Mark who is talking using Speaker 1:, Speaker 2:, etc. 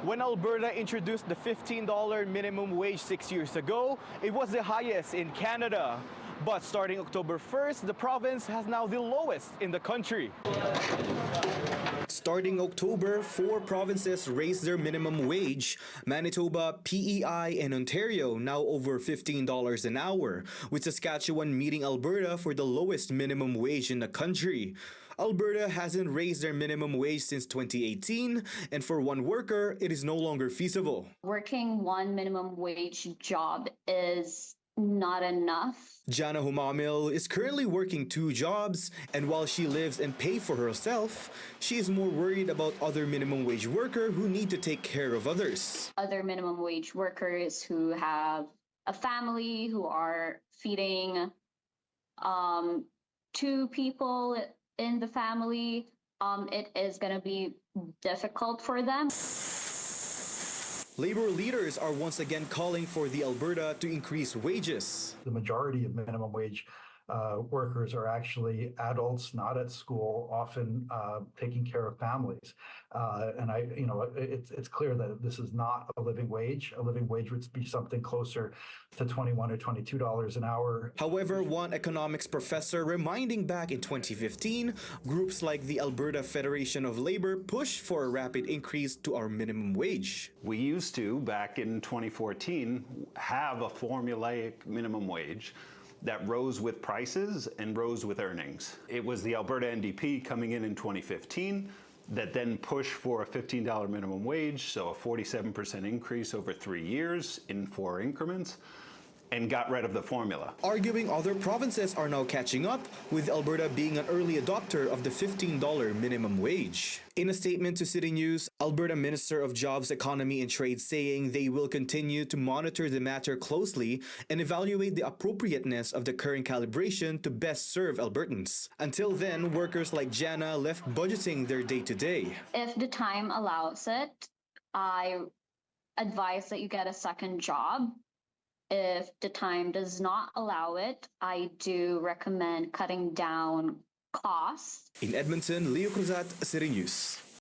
Speaker 1: When Alberta introduced the $15 minimum wage 6 years ago, it was the highest in Canada. But starting October 1st, the province has now the lowest in the country. Starting October, 4 provinces raised their minimum wage. Manitoba, PEI, and Ontario now over $15 an hour, with Saskatchewan meeting Alberta for the lowest minimum wage in the country. Alberta hasn't raised their minimum wage since 2018, and for one worker, it is no longer feasible.
Speaker 2: Working one minimum wage job is not enough.
Speaker 1: Jana Humamil is currently working 2 jobs, and while she lives and pays for herself, she is more worried about other minimum wage workers who need to take care of others.
Speaker 2: Other minimum wage workers who have a family, who are feeding 2 people in the family, it is going to be difficult for them.
Speaker 1: Labor leaders are once again calling for the Alberta to increase wages.
Speaker 3: The majority of minimum wage workers are actually adults, not at school, often taking care of families. It's clear that this is not a living wage. A living wage would be something closer to $21 or $22 an hour.
Speaker 1: However, one economics professor reminding back in 2015, groups like the Alberta Federation of Labor pushed for a rapid increase to our minimum wage.
Speaker 4: We used to, back in 2014, have a formulaic minimum wage that rose with prices and rose with earnings. It was the Alberta NDP coming in 2015 that then pushed for a $15 minimum wage, so a 47% increase over 3 years in 4 increments, and got rid of the formula.
Speaker 1: Arguing other provinces are now catching up, with Alberta being an early adopter of the $15 minimum wage. In a statement to City News, Alberta Minister of Jobs, Economy and Trade saying they will continue to monitor the matter closely and evaluate the appropriateness of the current calibration to best serve Albertans. Until then, workers like Jana left budgeting their day-to-day.
Speaker 2: If the time allows it, I advise that you get a second job. If the time does not allow it, I do recommend cutting down costs.
Speaker 1: In Edmonton, Leo Cruzat, City News.